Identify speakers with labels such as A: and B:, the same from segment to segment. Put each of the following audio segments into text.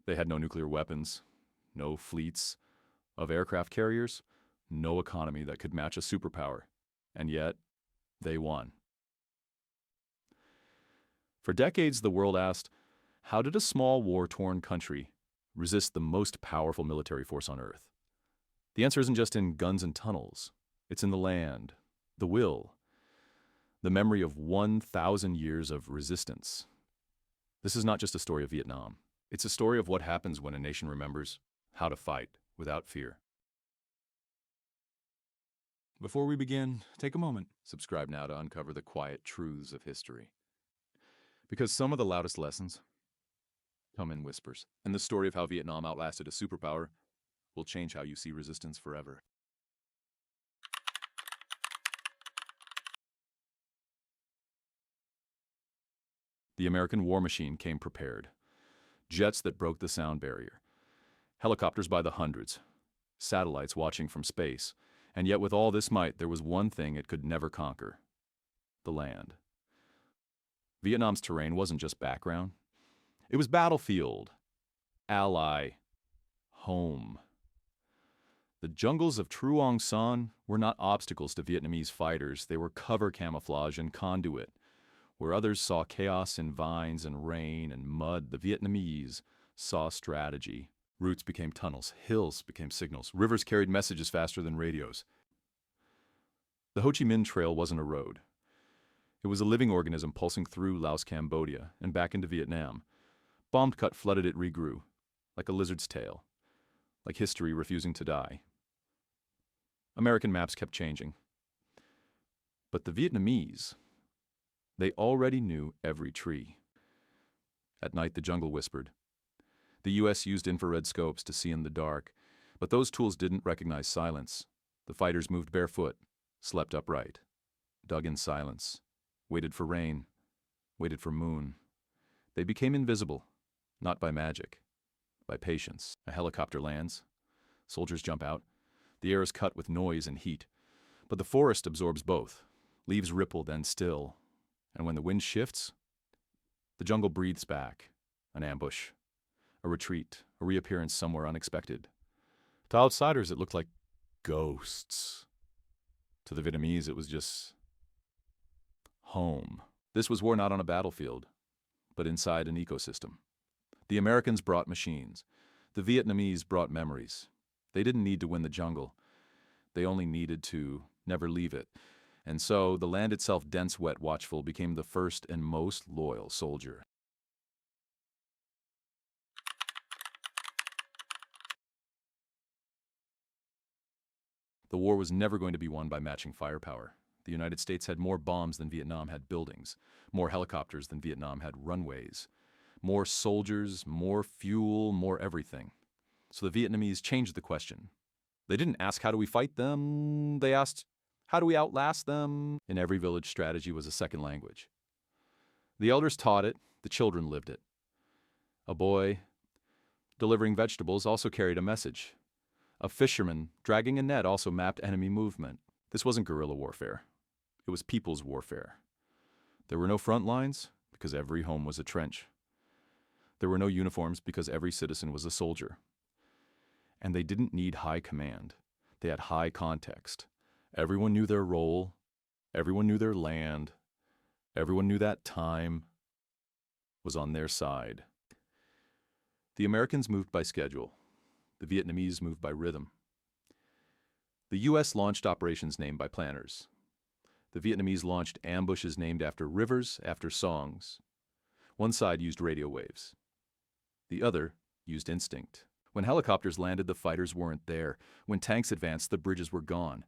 A: They had no nuclear weapons, no fleets of aircraft carriers, no economy that could match a superpower. And yet, they won. For decades, the world asked, how did a small war-torn country resist the most powerful military force on Earth? The answer isn't just in guns and tunnels. It's in the land, the will, the memory of 1,000 years of resistance. This is not just a story of Vietnam. It's a story of what happens when a nation remembers how to fight without fear. Before we begin, take a moment. Subscribe now to uncover the quiet truths of history. Because some of the loudest lessons come in whispers, and the story of how Vietnam outlasted a superpower will change how you see resistance forever. The American war machine came prepared. Jets that broke the sound barrier. Helicopters by the hundreds. Satellites watching from space. And yet with all this might, there was one thing it could never conquer. The land. Vietnam's terrain wasn't just background. It was battlefield, ally, home. The jungles of Truong Son were not obstacles to Vietnamese fighters. They were cover camouflage and conduit. Where others saw chaos in vines and rain and mud, the Vietnamese saw strategy. Routes became tunnels, hills became signals, rivers carried messages faster than radios. The Ho Chi Minh Trail wasn't a road. It was a living organism pulsing through Laos, Cambodia, and back into Vietnam. Bombed cut flooded it regrew, like a lizard's tail, like history refusing to die. American maps kept changing. But the Vietnamese, they already knew every tree. At night, the jungle whispered. The U.S. used infrared scopes to see in the dark, but those tools didn't recognize silence. The fighters moved barefoot, slept upright, dug in silence, waited for rain, waited for moon. They became invisible, not by magic, by patience. A helicopter lands. Soldiers jump out. The air is cut with noise and heat. But the forest absorbs both. Leaves ripple, then still. And when the wind shifts, the jungle breathes back. An ambush. A retreat, a reappearance somewhere unexpected. To outsiders, it looked like ghosts. To the Vietnamese, it was just home. This was war not on a battlefield, but inside an ecosystem. The Americans brought machines. The Vietnamese brought memories. They didn't need to win the jungle. They only needed to never leave it. And so the land itself, dense, wet, watchful, became the first and most loyal soldier. The war was never going to be won by matching firepower. The United States had more bombs than Vietnam had buildings, more helicopters than Vietnam had runways, more soldiers, more fuel, more everything. So the Vietnamese changed the question. They didn't ask, how do we fight them? They asked, how do we outlast them? In every village, strategy was a second language. The elders taught it, the children lived it. A boy delivering vegetables also carried a message. A fisherman dragging a net also mapped enemy movement. This wasn't guerrilla warfare. It was people's warfare. There were no front lines because every home was a trench. There were no uniforms because every citizen was a soldier. And they didn't need high command. They had high context. Everyone knew their role. Everyone knew their land. Everyone knew that time was on their side. The Americans moved by schedule. The Vietnamese moved by rhythm. The U.S. launched operations named by planners. The Vietnamese launched ambushes named after rivers, after songs. One side used radio waves. The other used instinct. When helicopters landed, the fighters weren't there. When tanks advanced, the bridges were gone.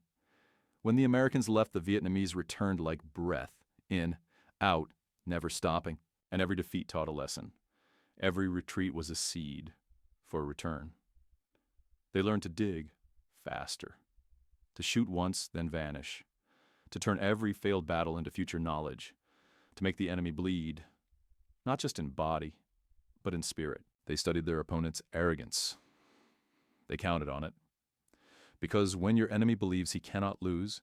A: When the Americans left, the Vietnamese returned like breath. In, out, never stopping. And every defeat taught a lesson. Every retreat was a seed for a return. They learned to dig faster, to shoot once, then vanish, to turn every failed battle into future knowledge, to make the enemy bleed, not just in body, but in spirit. They studied their opponent's arrogance. They counted on it. Because when your enemy believes he cannot lose,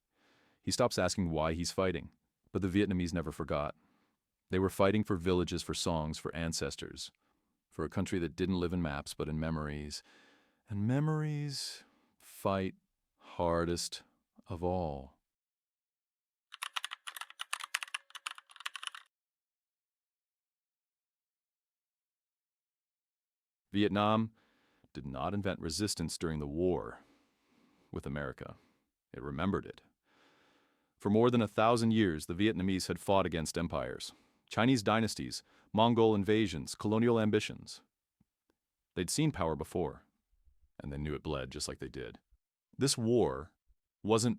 A: he stops asking why he's fighting. But the Vietnamese never forgot. They were fighting for villages, for songs, for ancestors, for a country that didn't live in maps but in memories. And memories fight hardest of all. Vietnam did not invent resistance during the war with America. It remembered it. For more than 1,000 years, the Vietnamese had fought against empires, Chinese dynasties, Mongol invasions, colonial ambitions. They'd seen power before, and they knew it bled just like they did. This war wasn't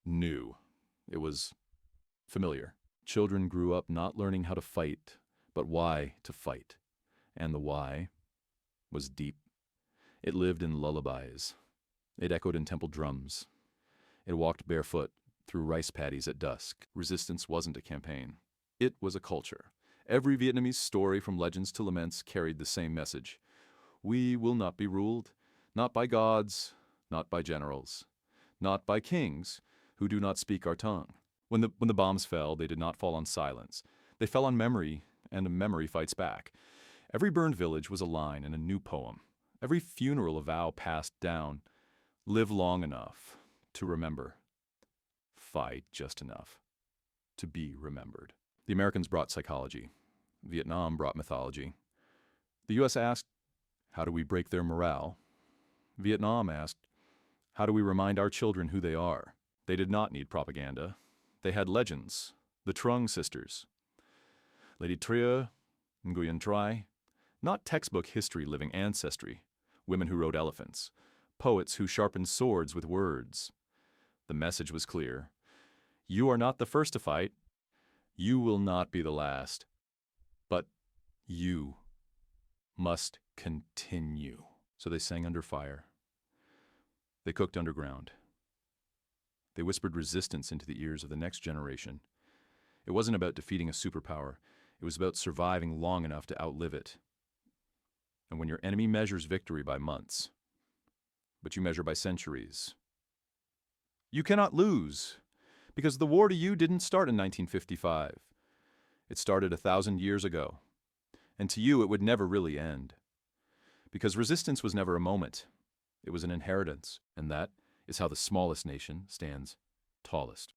A: new. It was familiar. Children grew up not learning how to fight, but why to fight. And the why was deep. It lived in lullabies. It echoed in temple drums. It walked barefoot through rice paddies at dusk. Resistance wasn't a campaign. It was a culture. Every Vietnamese story, from legends to laments, carried the same message. We will not be ruled, not by gods, not by generals, not by kings who do not speak our tongue. When the bombs fell, they did not fall on silence. They fell on memory, and memory fights back. Every burned village was a line in a new poem. Every funeral a vow passed down. Live long enough to remember. Fight just enough to be remembered. The Americans brought psychology. Vietnam brought mythology. The U.S. asked, how do we break their morale? Vietnam asked, how do we remind our children who they are? They did not need propaganda. They had legends, the Trung sisters, Lady Trieu, Nguyen Trai, not textbook history living ancestry, women who rode elephants, poets who sharpened swords with words. The message was clear. You are not the first to fight. You will not be the last. But you must continue. So they sang under fire. They cooked underground. They whispered resistance into the ears of the next generation. It wasn't about defeating a superpower. It was about surviving long enough to outlive it. And when your enemy measures victory by months, but you measure by centuries, you cannot lose, because the war to you didn't start in 1955. It started 1,000 years ago, and to you it would never really end. Because resistance was never a moment. It was an inheritance, and that is how the smallest nation stands tallest.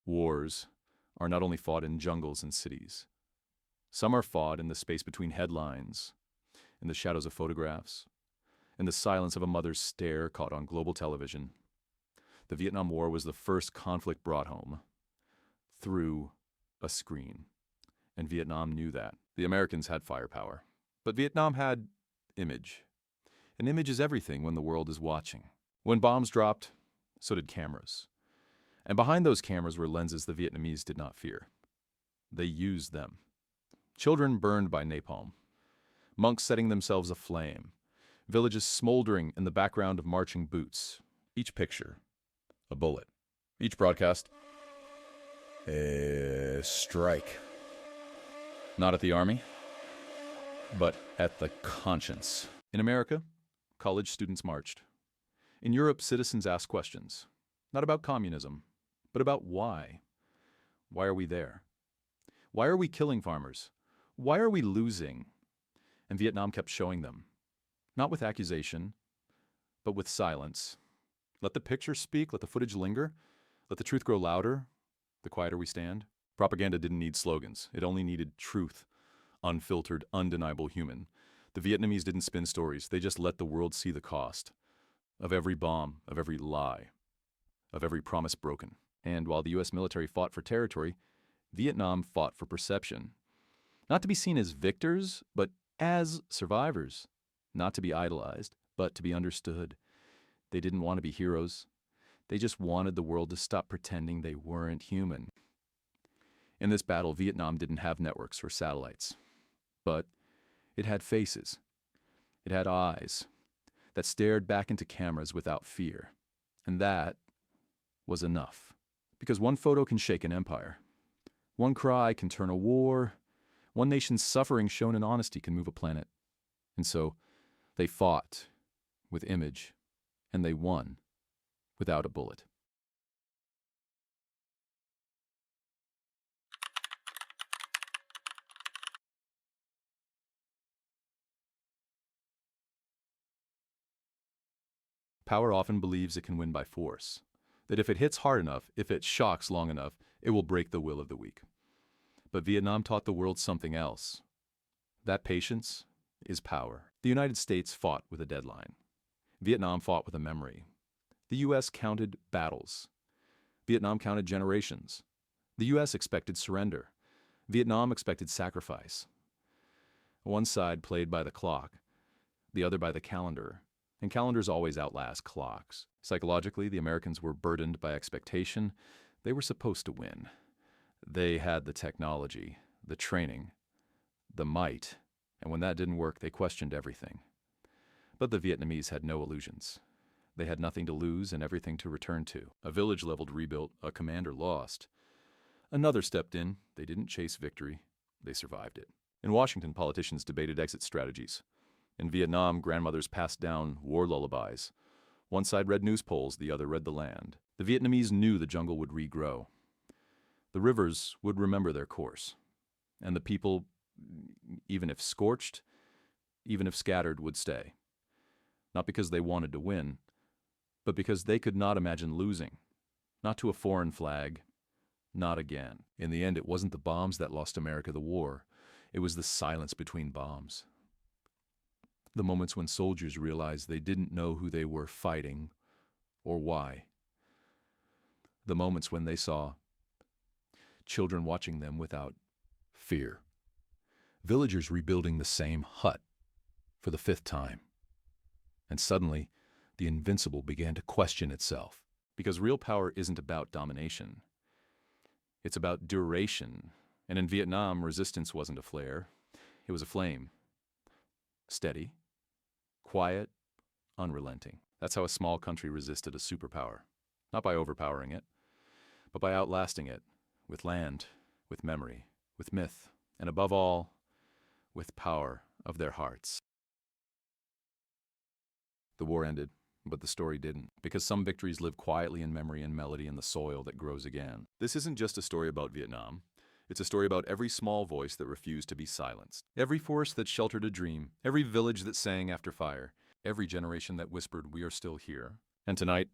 A: Wars are not only fought in jungles and cities. Some are fought in the space between headlines, in the shadows of photographs, in the silence of a mother's stare caught on global television. The Vietnam War was the first conflict brought home through a screen, and Vietnam knew that. The Americans had firepower, but Vietnam had image. An image is everything when the world is watching. When bombs dropped, so did cameras. And behind those cameras were lenses the Vietnamese did not fear. They used them. Children burned by napalm. Monks setting themselves aflame. Villages smoldering in the background of marching boots. Each picture, a bullet. Each broadcast, a strike. Not at the army, but at the conscience. In America, college students marched. In Europe, citizens asked questions. Not about communism, but about why. Why are we there? Why are we killing farmers? Why are we losing? And Vietnam kept showing them. Not with accusation, but with silence. Let the picture speak, let the footage linger, let the truth grow louder, the quieter we stand. Propaganda didn't need slogans. It only needed truth, unfiltered, undeniable human. The Vietnamese didn't spin stories. They just let the world see the cost of every bomb, of every lie, of every promise broken. And while the U.S. military fought for territory, Vietnam fought for perception. Not to be seen as victors, but as survivors. Not to be idolized, but to be understood. They didn't want to be heroes. They just wanted the world to stop pretending they weren't human. In this battle, Vietnam didn't have networks or satellites. But it had faces. It had eyes that stared back into cameras without fear. And that was enough. Because one photo can shake an empire. One cry can turn a war. One nation's suffering shown in honesty can move a planet. And so they fought with image, and they won without a bullet. Power often believes it can win by force, that if it hits hard enough, if it shocks long enough, it will break the will of the weak. But Vietnam taught the world something else. That patience is power. The United States fought with a deadline. Vietnam fought with a memory. The U.S. counted battles. Vietnam counted generations. The U.S. expected surrender. Vietnam expected sacrifice. One side played by the clock, the other by the calendar. And calendars always outlast clocks. Psychologically, the Americans were burdened by expectation. They were supposed to win. They had the technology, the training, the might, and when that didn't work, they questioned everything. But the Vietnamese had no illusions. They had nothing to lose and everything to return to. A village leveled rebuilt, a commander lost. Another stepped in. They didn't chase victory. They survived it. In Washington, politicians debated exit strategies. In Vietnam, grandmothers passed down war lullabies. One side read news polls, the other read the land. The Vietnamese knew the jungle would regrow. The rivers would remember their course. And the people, even if scorched, even if scattered, would stay. Not because they wanted to win, but because they could not imagine losing. Not to a foreign flag, not again. In the end, it wasn't the bombs that lost America the war. It was the silence between bombs. The moments when soldiers realized they didn't know who they were fighting or why. The moments when they saw children watching them without fear. Villagers rebuilding the same hut for the 5th time. And suddenly, the invincible began to question itself. Because real power isn't about domination. It's about duration. And in Vietnam, resistance wasn't a flare. It was a flame. Steady. Quiet, unrelenting. That's how a small country resisted a superpower. Not by overpowering it, but by outlasting it with land, with memory, with myth, and above all, with power of their hearts. The war ended, but the story didn't, because some victories live quietly in memory and melody in the soil that grows again. This isn't just a story about Vietnam. It's a story about every small voice that refused to be silenced. Every forest that sheltered a dream. Every village that sang after fire. Every generation that whispered, "We are still here." And tonight,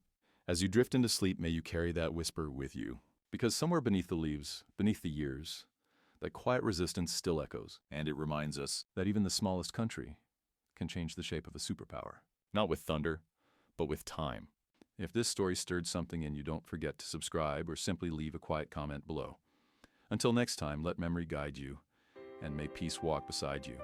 A: as you drift into sleep, may you carry that whisper with you. Because somewhere beneath the leaves, beneath the years, that quiet resistance still echoes. And it reminds us that even the smallest country can change the shape of a superpower. Not with thunder, but with time. If this story stirred something in you, don't forget to subscribe or simply leave a quiet comment below. Until next time, let memory guide you, and may peace walk beside you.